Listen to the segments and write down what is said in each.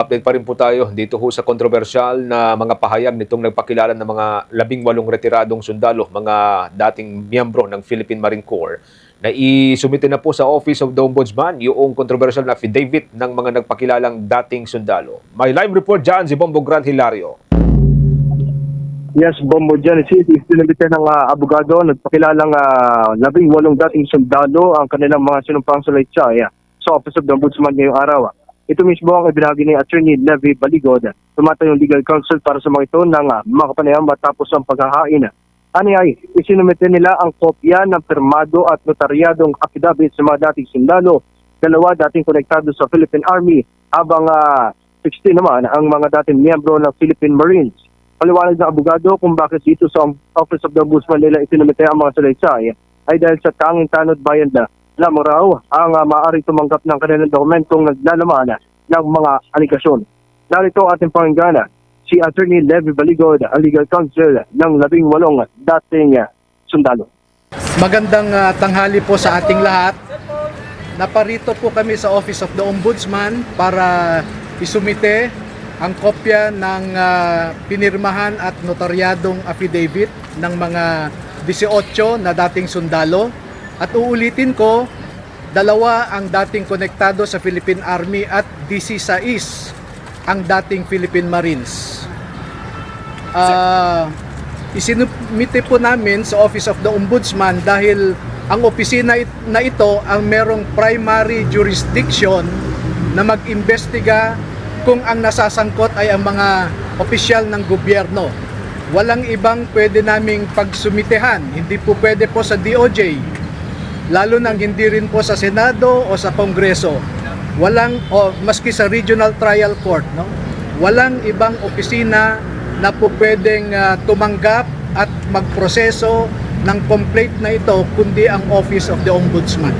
Update pa rin po tayo dito ho sa kontrobersyal na mga pahayag nitong nagpakilala ng mga 18 retiradong sundalo, mga dating miyembro ng Philippine Marine Corps, na isumite na po sa Office of the Ombudsman yung kontrobersyal na affidavit ng mga nagpakilalang dating sundalo. May live report dyan si Bombo Grant Hilario. Yes, Bombo Genesis, isinabit ng abogado, nagpakilalang 18 dating sundalo ang kanilang mga sinumpang salaysay sa Office of the Ombudsman ngayong araw. Ito mismo ang ibinahagi ni Attorney Levy Baligod, tumatayong legal counsel para sa mga ito ng mga kapanayam matapos ang paghahain. Ani ay isinumite nila ang kopya ng pirmado at notaryadong affidavit sa mga dating sundalo, dalawa dating konektado sa Philippine Army, habang 16 naman ang mga dating miyembro ng Philippine Marines. Paliwanag ng abogado kung bakit dito sa Office of the Ombudsman nila isinumite ang mga salaysay ay dahil sa tanging tanod bayan na lamang raw ang maaaring tumanggap ng kanilang dokumentong naglalaman ng mga aligasyon. Narito ang ating pakinggan si Attorney Levy Baligod, ang legal counsel ng 18 dating sundalo. Magandang tanghali po sa ating lahat. Naparito po kami sa Office of the Ombudsman para isumite ang kopya ng pinirmahan at notaryadong affidavit ng mga 18 na dating sundalo. At uulitin ko, dalawa ang dating konektado sa Philippine Army at 16 ang dating Philippine Marines. Isinumite po namin sa Office of the Ombudsman dahil ang opisina na ito ang merong primary jurisdiction na mag-imbestiga kung ang nasasangkot ay ang mga opisyal ng gobyerno. Walang ibang pwede naming pagsumitehan, hindi po pwede po sa DOJ, lalo nang hindi rin po sa Senado o sa Kongreso. Maski sa Regional Trial Court, no? Walang ibang opisina na po pwedeng tumanggap at magproseso ng complaint na ito kundi ang Office of the Ombudsman.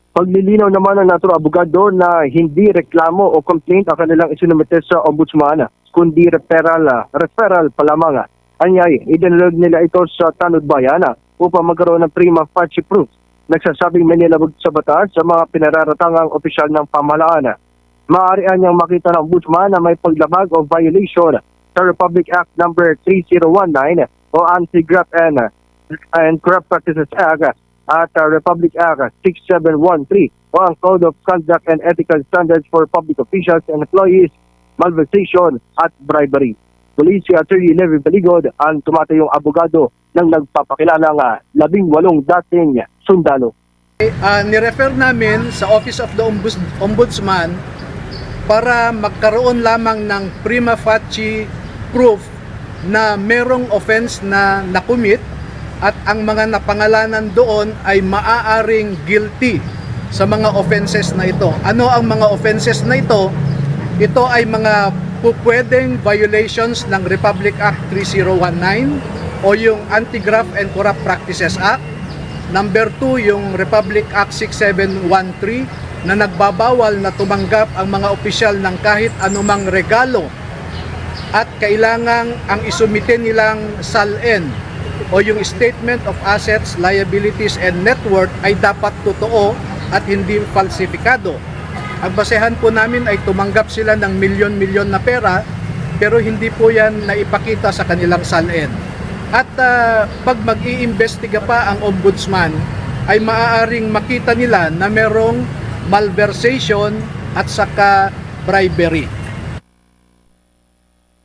Paglilinaw naman ng naturang abogado na hindi reklamo o complaint ang kanilang isinumite sa Ombudsman, kundi referral pa lamang. Anyay, idinalog nila ito sa tanod bayan upang magkaroon ng prima facie proof. Nagsasabing may nilabag sa batas sa mga pinararatangang opisyal ng pamahalaan. Maaari niyang makita ng Ombudsman na may paglabag o violation sa Republic Act No. 3019 o Anti-Graft and Corrupt Practices Act at Republic Act 6713 o ang Code of Conduct and Ethical Standards for Public Officials and Employees, malversation at bribery. Muli si Attorney Levy Baligod ang tumatayong abogado ng nagpapakilalang 18 dating sundalo. Nirefer namin sa Office of the Ombudsman para magkaroon lamang ng prima facie proof na merong offense na nakumit at ang mga napangalanan doon ay maaaring guilty sa mga offenses na ito. Ano ang mga offenses na ito? Ito ay mga pupwedeng violations ng Republic Act 3019 o yung Anti-Graft and Corrupt Practices Act. Number 2, yung Republic Act 6713 na nagbabawal na tumanggap ang mga opisyal ng kahit anumang regalo at kailangang ang isumite nilang SALN o yung Statement of Assets, Liabilities and Net Worth ay dapat totoo at hindi falsifikado. Ang basehan po namin ay tumanggap sila ng milyon-milyon na pera pero hindi po yan naipakita sa kanilang SALN. At pag mag-iimbestiga pa ang Ombudsman ay maaaring makita nila na merong malversation at saka bribery.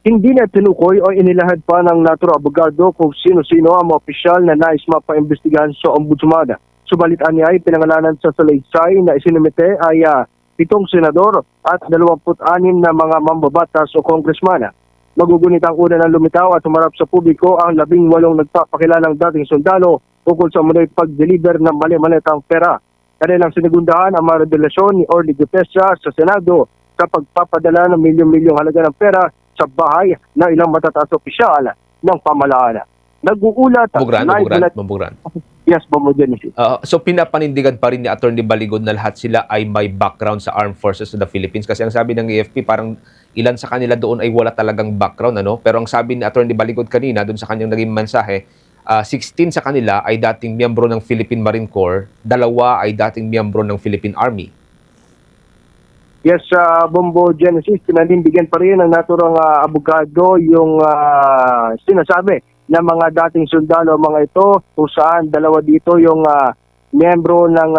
Hindi na tinukoy o inilahad pa ng naturang abogado kung sino-sino ang mga opisyal na nais mapaimbestigahan sa Ombudsman. Subalit niya ay pinangalanan sa salaysay na isinumite ay 7 senador at 26 na mga mambabatas o congressman. Magugunit ang una ng lumitaw at humarap sa publiko ang 18 nagpapakilalang dating sundalo ukol sa manoy pag-deliver ng mali-malitang pera. Kanilang sinigundahan ang mga revelasyon ni Orly Gutesa sa Senado sa pagpapadala ng milyon-milyong halaga ng pera sa bahay ng ilang matataas opisyal ng pamahalaan. Nag-uulat Bugran. Yes, Bombo Genesis. So pinapanindigan pa rin ni Attorney Baligod na lahat sila ay may background sa Armed Forces of the Philippines, kasi ang sabi ng AFP parang ilan sa kanila doon ay wala talagang background, ano? Pero ang sabi ni Attorney Baligod kanina doon sa kanyang naging mensahe, 16 sa kanila ay dating miyembro ng Philippine Marine Corps, 2 ay dating miyembro ng Philippine Army. Yes, Bombo Genesis, pinanindigan pa rin ng naturang abogado yung sinasabi ng mga dating sundalo, mga ito, kung saan dalawa dito yung miyembro ng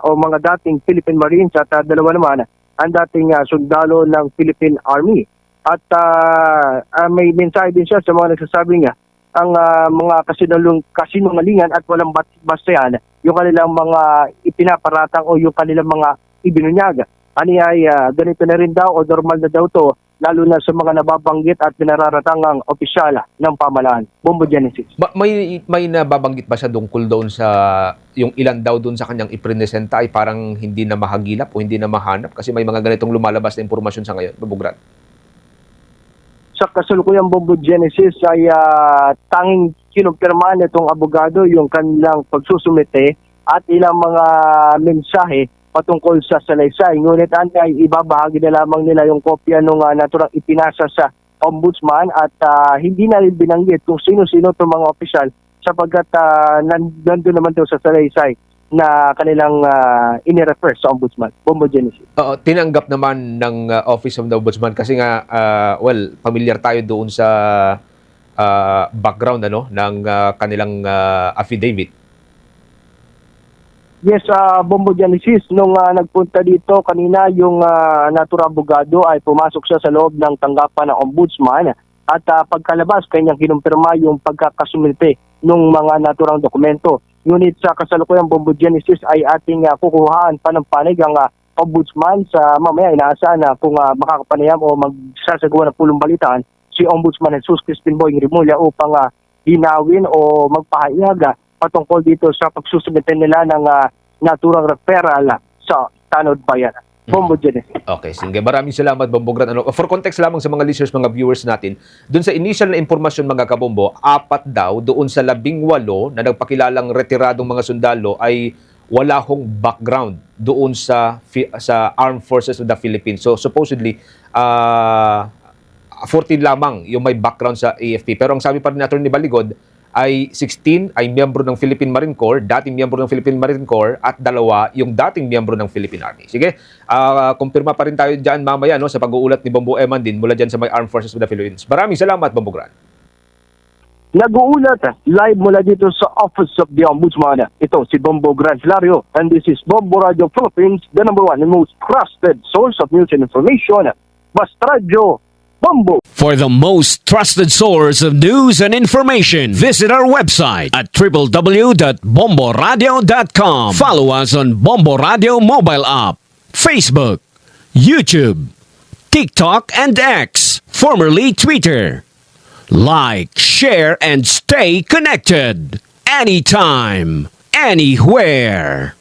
o mga dating Philippine Marines at dalawa naman ang dating sundalo ng Philippine Army. At may mensahe din siya sa mga nagsasabing ang mga kasinungalingan at walang basehan yung kanilang mga ipinaparatang o yung kanilang mga ibinunyag. Ani ay ganito na rin daw o normal na daw to, lalo na sa mga nababanggit at pinararatangang opisyal ng pamahalaan. Bombo Genesis. May nababanggit ba siya tungkol doon sa yung ilan daw doon sa kanyang ipresenta ay parang hindi na mahagilap o hindi na mahanap kasi may mga ganitong lumalabas na impormasyon sa ngayon, Babugran? Sa kasalukuyang Bombo Genesis ay tanging kinumpirmahan itong abogado yung kanilang pagsusumite at ilang mga mensahe patungkol sa salaysay. Ngunit ay ibabahagi na lamang nila yung kopya nung naturang ipinasa sa ombudsman at hindi na rin binanggit kung sino-sino itong mga opisyal sapagkat nandun naman daw sa salaysay na kanilang inirefer sa ombudsman. Bombo Genesis. Tinanggap naman ng Office of the Ombudsman kasi nga, familiar tayo doon sa background ng kanilang affidavit. Yes, Bombo Genesis, nung nagpunta dito kanina yung naturang abogado ay pumasok siya sa loob ng tanggapan ng ombudsman at pagkalabas kanyang kinumpirma yung pagkakasumite ng mga naturang dokumento. Ngunit sa kasalukuyang Bombo Genesis ay ating kukuhaan pa ng panig ang ombudsman sa mamaya inaasahan na kung makakapanayam o magsasagawa ng pulong balitaan si Ombudsman Jesus Crispin Boying Rimulya upang hinawin o magpahayag patungkol dito sa pagsusumite nila ng naturang referral sa Tanod Bayan. Bombo Genesis. Okay, sige. Maraming salamat, Bombogran. For context lamang sa mga listeners, mga viewers natin, doon sa initial na impormasyon, mga kabombo, 4 daw doon sa 18 na nagpakilalang retiradong mga sundalo ay wala hong background doon sa Armed Forces of the Philippines. So supposedly, 14 lamang yung may background sa AFP. Pero ang sabi pa rin natin ni Baligod, ay 16 ay miyembro ng Philippine Marine Corps, dating miyembro ng Philippine Marine Corps, at 2 yung dating miyembro ng Philippine Army. Sige, kumpirma pa rin tayo dyan mamaya sa pag-uulat ni Bombo Eman din mula dyan sa may Armed Forces of the Philippines. Maraming salamat, Bombo Gran. Nag-uulat live mula dito sa Office of the Ombudsman. Ito si Bombo Gran Hilario and this is Bombo Radio Philippines, the #1 and most trusted source of news and information. Basta Radio Bombo. For the most trusted source of news and information, visit our website at www.bomboradio.com. Follow us on Bombo Radio mobile app, Facebook, YouTube, TikTok, and X, formerly Twitter. Like, share, and stay connected. Anytime, anywhere.